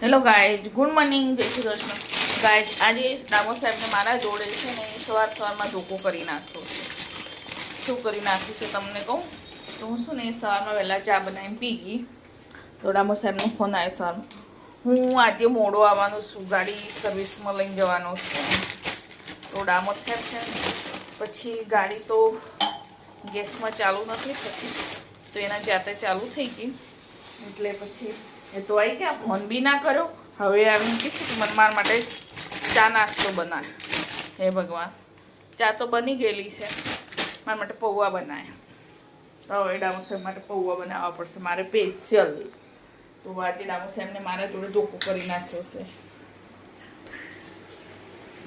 Hello guys, good morning, જય Shri Krishna. Guys, આજે ડામો સાહેબને મારા જોડે છે ને સવારમાં ધોકો કરી નાખ્યો છે. શું કરી નાખ્યું છે તમને કહું તો હું શું ને સવારમાં વહેલા ચા બનાવીને પી ગઈ. તો ડામો સાહેબનો ફોન આવ્યો સવારમાં, હું આજે મોડો આવવાનો છું, ગાડી સર્વિસમાં લઈને જવાનો છું. તો ડામો સાહેબ છે પછી ગાડી તો ગેસમાં ચાલુ નથી થતી, તો એના જાતે ચાલુ થઈ ગઈ. એટલે પછી એ તો આવી ગયા, ફોન બી ના કર્યો. હવે આવીને કહે છે કે મને મારા માટે ચા નાસ્તો બનાવે. હે ભગવાન, ચા તો બની ગયેલી છે, મારા માટે પૌવા બનાવે. તો હવે ડામો સાહેબ માટે પૌવા બનાવવા પડશે મારે સ્પેશિયલ. તો આજે ડામો સાહેબને મારા જોડે ધોકો કરી નાખ્યો છે.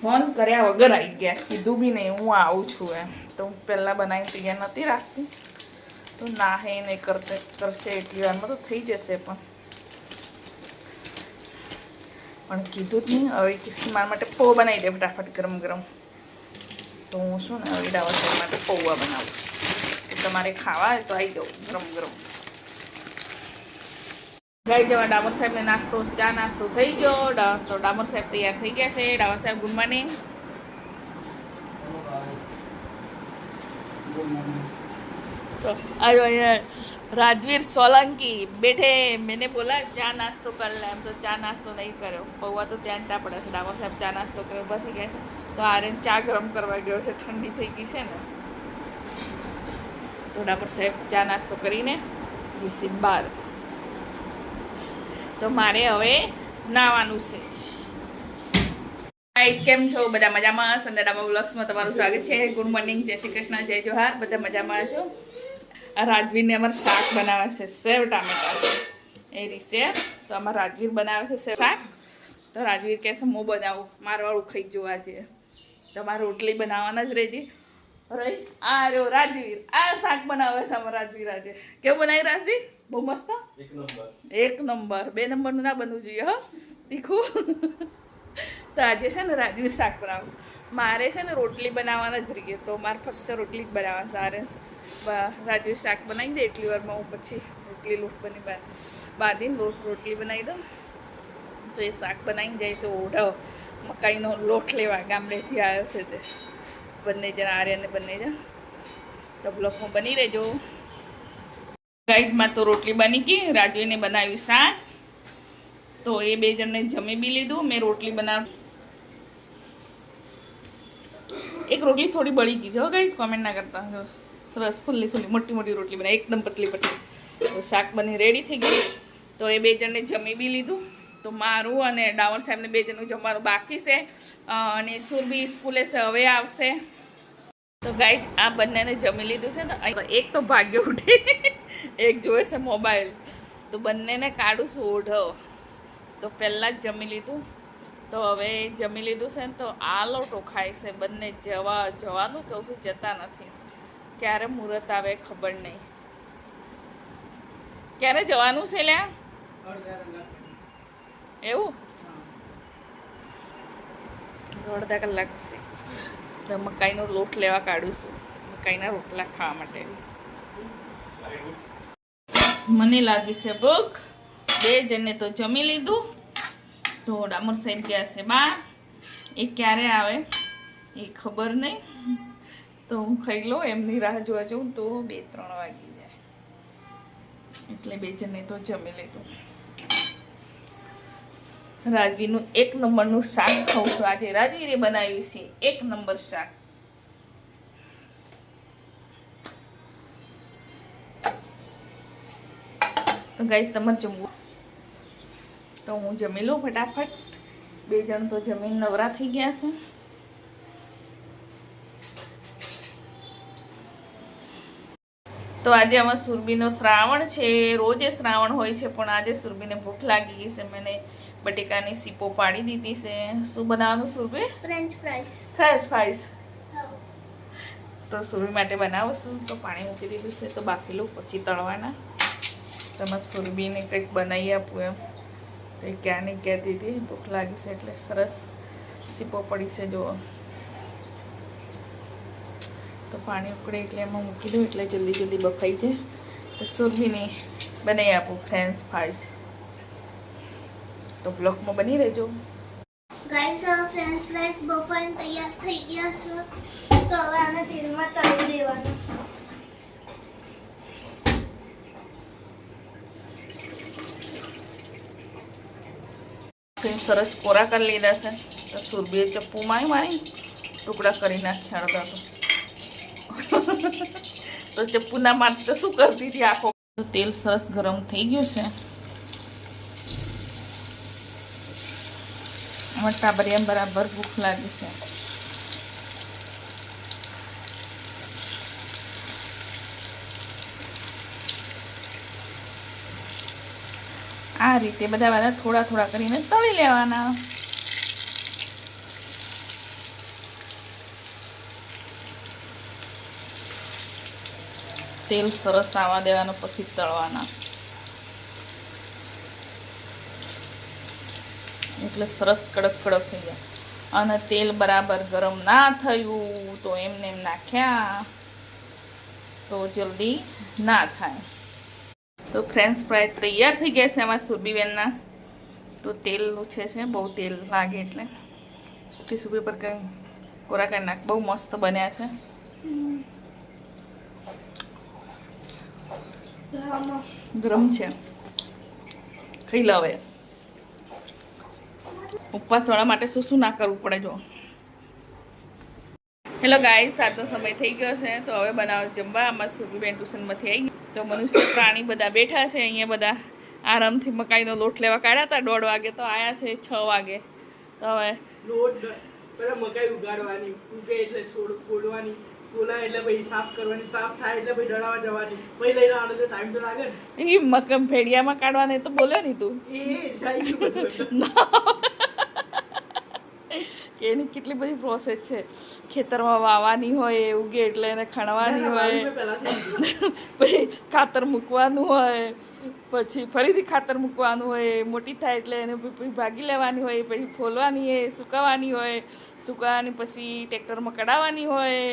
ફોન કર્યા વગર આવી ગયા, કીધું બી નહીં હું આવું છું એમ. તો હું પહેલાં બનાવીને તૈયાર નથી રાખતી, તો ના હે નહીં કરશે એટલી વારમાં તો થઈ જશે. પણ કીધું જ નહીં. હવે કિસ્સી મારા માટે પૌવા બનાવી દે ફટાફટ ગરમ ગરમ. તો હું શું ને હવે ડામો સાહેબ માટે પૌવા બનાવું. તો તમારે ખાવા હોય તો આવી જાઓ ગરમ ગરમ. ગાઈ જવા ડામોર સાહેબને નાસ્તો, ચા નાસ્તો થઈ ગયો. તો ડામોર સાહેબ તૈયાર થઈ ગયા છે. ડામોર સાહેબ ગુડ મોર્નિંગ. तो आज राजवीर सोलंकी बैठे, मैंने बोला चा नाश्तो कर ले, हम तो चा नाश्तो नहीं करो. पौवा तो ત્યાં ટા પડે છે. ડામોર સાહેબ ચા નાસ્તો કર્યો બસી ગયા છે. તો આરે ચા ગરમ કરવા ગયો છે, ઠંડી થઈ ગઈ છે ને. તો ડામોર સાહેબ ચા નાસ્તો કરીને વિસી બાર. તો મારે હવે નાવાનું છે. કેમ છો બધા? મજામાં? સંદેડામાં વ્લોગ્સમાં તમારું સ્વાગત છે. ગુડ મોર્નિંગ, જય શ્રી કૃષ્ણ, જય જોહાર. બધા મજામાં છો? આ રાજવીરને અમારે શાક બનાવે છે, સેવ ટામેટા એ રીસે. તો અમારે રાજવીર બનાવે છે સેવ શાક. તો રાજવીર કહે છે હું બનાવું, મારવાળું ખાઈ જવું આજે. તમારે રોટલી બનાવવાના જ રહેજે. રાઈટ, આ રહ્યો રાજવીર, આ શાક બનાવે છે અમારે રાજવીર આજે. કેવું બનાવી રાજવીર? બહુ મસ્ત, એક નંબર. 2 નંબરનું ના બનવું જોઈએ હો, તીખું. તો આજે છે ને રાજવીર શાક બનાવું. મારે છે ને રોટલી બનાવવાના જ રહીએ, તો મારે ફક્ત રોટલી જ બનાવવા. સારે રાજવીર શાક બનાવી દે એટલી વારમાં હું પછી રોટલી લોટ બાંધીને રોટલી બનાવી દઉં. તો એ શાક બનાવીને જાય છે ઓઢવ મકાઈનો લોટ લેવા, ગામડેથી આવ્યો છે તે. બંને જણા, આર્યને બંને જણ. તો બ્લોકમાં બની રહેજો. ગાઈડમાં તો રોટલી બની ગઈ, રાજવીરને બનાવ્યું શાક. તો એ 2 જણને જમી બી લીધું. મેં રોટલી એક રોટલી થોડી બળી ગઈ છે હો ગાઈસ, કોમેન્ટ ના કરતા. સરસ ફુલ્લી મોટી મોટી રોટલી બનાવી, એકદમ પતલી. તો શાક બની રેડી થઈ ગયું. તો એ 2 જણને જમી બી લીધું. તો મારું અને ડામોર સાહેબને 2 જણનું જમવાનું બાકી છે. અને સુરભી સ્કૂલે છે, હવે આવશે. તો ગાઈસ આ બંનેને જમી લીધું છે. તો એક તો ભાગ્ય ઉઠી, એક જોવે છે મોબાઈલ. તો બંનેને કાઢું છું ઓઢવ. તો પહેલાં જ જમી લીધું. તો હવે જમી લીધું છે ને, તો આ લોટો ખાય છે બંને. જવાનું કહું છું, જતા નથી. ક્યારે મુહૂર્ત આવે ખબર નહીં. ક્યારે જવાનું છે લ્યા? એવું? અડધા કલાક છે. તો મકાઈનો લોટ લેવા કાઢું છું, મકાઈના રોટલા ખાવા માટે. મને લાગી છે ભૂખ. 2 જણને તો જમી લીધું. તો ડામોર સાહેબ ગયા છે બહાર. એ ક્યારે આવે એ ખબર નહીં. તો હું ખાઈ લઉં, એમની રાહ જોવા જાઉં તો 2-3 વાગી જાય. એટલે 2 જણને તો જમી લીધું. રાજવીરનું 1 નંબરનું શાક ખાઉં છું. આજે રાજવીરે બનાવ્યું છે 1 નંબર શાક. તો ગાઈસ તમારે જમવું. તો હું જમી લઉં ફટાફટ. 2 જણ તો જમીન નવરા થઈ ગયા છે. તો આજે અમારા સુરભીનો શ્રાવણ છે. રોજે શ્રાવણ હોય છે, પણ આજે સુરભીને ભૂખ લાગી ગઈ છે. મને બટેકાની સીપો પાડી દીધી છે. શું બનાવવાનું સુરભી? French fries. તો સુરભી માટે બનાવું છું. તો પાણી મૂકી દીધું છે, તો બાફી લઉં પછી તળવાના. તમારે સુરભીને કંઈક બનાવી આપું એમ. એ ક્યાંની કહેતી હતી ભૂખ લાગી છે, એટલે સરસ સીપો પડી છે જુઓ. તો પાણી ઉકળે એટલે એમાં મૂકી દઉં, એટલે જલ્દી બફાઈ જાય. તો સુરભીને બનાવી આપું ફ્રેન્ચ ફ્રાઈસ. તો તો બ્લોગમાં બની રહેજો. ગાઈસ ફ્રેન્ચ ફ્રાઈસ બફાઈને તૈયાર થઈ ગયા છે. તો હવે આને તેલમાં તળી દેવાનું. સરસ કોરા કરી લીધા છે. તો સુરભીએ ચપ્પુ મારી ટુકડા કરી નાખ્યા હતા. તો ચપ્પુ ના મારતે શું કરતી હતી આખો. તેલ સરસ ગરમ થઈ ગયું છે. ટાબરિયા બરાબર ભૂખ લાગી છે. આ રીતે બધા થોડા થોડા કરીને તળી લેવાના. તેલ સરસ આવવા દેવાનું પછી તળવાના, એટલે સરસ કડક કડક થઈ જાય. અને તેલ બરાબર ગરમ ના થયું તો એમને એમ નાખ્યા તો જલ્દી ના થાય. તો ફ્રેન્ચ ફ્રાય તૈયાર થઈ ગયા છે અમારા સુરભીબેનના. તો તેલ છે બહુ તેલ લાગે એટલે ટીસ્યુ પેપર કંઈ કોરા કરી નાખ. બહુ મસ્ત બન્યા છે. ગરમ છે, ખાઈ લો હવે. ઉપવાસવાળા માટે શું શું ના કરવું પડે જો. હેલો ગાઈસ, આજનો સમય થઈ ગયો છે. તો હવે બનાવો જમવા. આમાં સુરભીબેન ટ્યુશનમાંથી આવી ગઈ. તો મનુષ્ય પ્રાણી બધા બેઠા છે અહીંયા. બધા આરામથી મકાઈનો લોટ લેવા કાઢ્યા હતા 1:30 વાગે. તો આવ્યા છે 6 વાગે. તો હવે લોટ પેલા મકાઈ ઉગાડવાની, ઉગે એટલે છોડ ફોડવાની, ફોલાય એટલે પછી સાફ કરવાની, સાફ થાય એટલે પછી દળાવા જવાની, પછી લઈને આવવાનો તો ટાઈમ તો લાગે ને. એ મકમ ફેડિયામાં કાઢવાને તો બોલ્યો નહીં તું. એની કેટલી બધી પ્રોસેસ છે. ખેતરમાં વાવવાની હોય, ઉગે એટલે એને ખણવાની હોય, પછી ખાતર મૂકવાનું હોય, પછી ફરીથી ખાતર મૂકવાનું હોય, મોટી થાય એટલે એને પછી ભાગી લેવાની હોય, પછી ફોલવાની હોય, સુકાવવાની હોય, સુકાવવાની પછી ટ્રેક્ટરમાં કઢાવવાની હોય,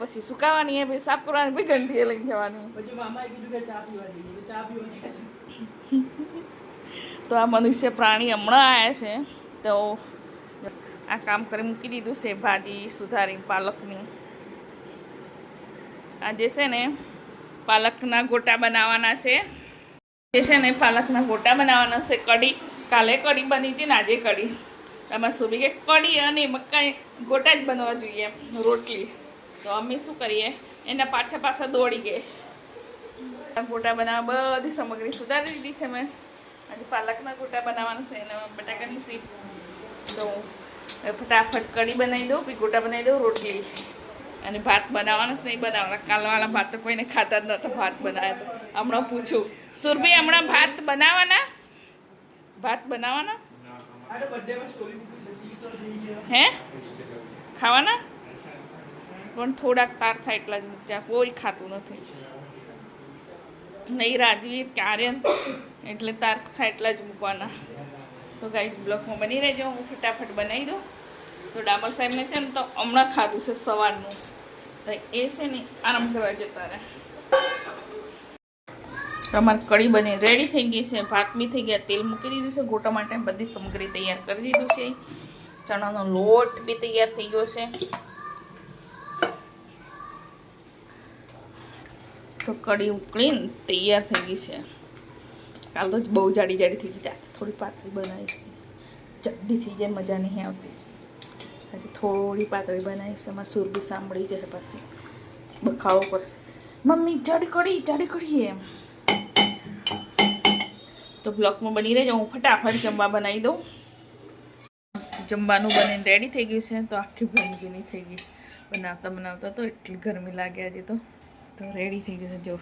પછી સુકાવવાની હોય, પછી સાફ કરવાની, પછી ઘંટીએ લઈને જવાની. પછી મામાએ કીધું કે ચા પીવા જઈએ, ચા પીવા. તો આ મનુષ્ય પ્રાણી હમણાં આવ્યા છે. તો આ કામ કરી મૂકી દીધું છે. ભાજી સુધારી પાલકની. આજે છે ને પાલકના ગોટા બનાવવાના છે. પાલકના ગોટા બનાવવાના છે. કઢી, કાલે કઢી બની હતી ને આજે કઢી. આમાં સુબી કે કઢી અને મકાઈ ગોટા જ બનવા જોઈએ, રોટલી. તો અમે શું કરીએ, એના પાછા દોડી ગਏ. ગોટા બનાવવા બધી સામગ્રી સુધારી દીધી છે મેં. આજે પાલકના ગોટા બનાવવાના છે. એના બટાકાની સીપ. તો ફટાફટ કઢી બનાવી દઉં, પછી ગોટા બનાવી દઉં, રોટલી. અને ભાત બનાવવાનો જ નહીં બનાવવાના. કાલવાળા ભાત તો કોઈને ખાતા જ નહોતા. ભાત બનાવ્યા તો હમણાં પૂછું, સુરભી હમણાં ભાત બનાવવાના? ભાત બનાવવાના હે? ખાવાના પણ થોડાક તાર થાય એટલા જ મૂકજા. કોઈ ખાતું નથી. નહીં રાજવીર કે આર્યન, એટલે તાર થાય એટલા જ મૂકવાના. તો ગાઈસ બ્લોકમાં બની રહેજો. હું ફટાફટ બનાવી દઉં. તો ડાબર સાહેબને છે ને તો હમણાં ખાધું છે સવારનું. તો એ છે ને આરામ કરવા જતા રહે. તમારી કઢી બની રેડી થઈ ગઈ છે. ભાત બી થઈ ગયા. તેલ મૂકી દીધું છે. ગોટા માટે બધી સામગ્રી તૈયાર કરી દીધું છે. ચણાનો લોટ બી તૈયાર થઈ ગયો છે. તો કઢી ઉકળીને તૈયાર થઈ ગઈ છે. કાલ તો બહુ જાડી થઈ ગઈ. ત્યાં થોડી પાતળી બનાવીશ. જાડી થઈ જાય મજા નહીં આવતી. હજી થોડી પાતળી બનાવીશ. એમાં સુરભી સાંભળી જાય પાછી બખાવો પડશે. મમ્મી જાડી કઢી એમ. તો બ્લોકમાં બની રહેજો. હું ફટાફટ જમવા બનાવી દઉં. જમવાનું બનીને રેડી થઈ ગયું છે. તો આખી ભીની થઈ ગઈ બનાવતા તો એટલી ગરમી લાગે આજે. તો રેડી થઈ ગયું છે. જો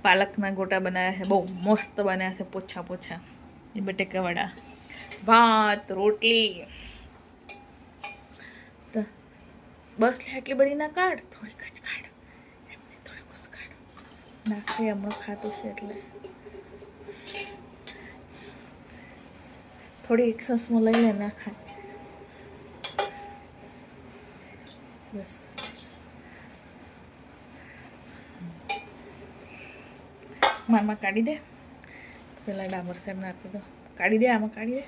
પાલકના ગોટા બનાવ્યા છે. બહુ મસ્ત બન્યા છે. પોછા એ બટેકા વડા, ભાત, રોટલી. તો બસ એટલી બધી ના કાઢ, થોડીક જ કાઢ. એમને થોડીક જ કાઢ. નાખે હમણાં ખાતું છે એટલે થોડી એક સસમાં લઈ લે. ના ખાય બસ. મારમાં કાઢી દે. પેલા ડાબર સાહેબને આપી દો. કાઢી દે આમાં કાઢી દે.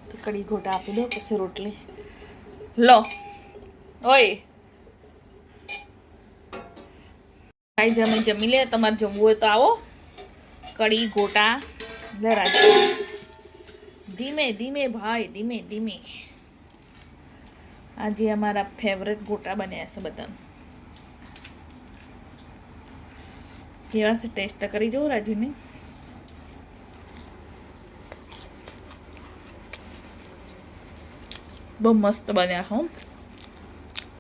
તો કઢી ગોટા આપી દો પછી રોટલી લો. ઓય ભાઈ જમી લે. તમારે જમવું હોય તો આવો. કઢી ગોટા જરા ધીમે ધીમે ભાઈ ધીમે ધીમે. આજે અમારા ફેવરેટ ગોટા બન્યા છે બધા. કેવા છે ટેસ્ટ કરી જવું રાજુને. બહુ મસ્ત બન્યા હો.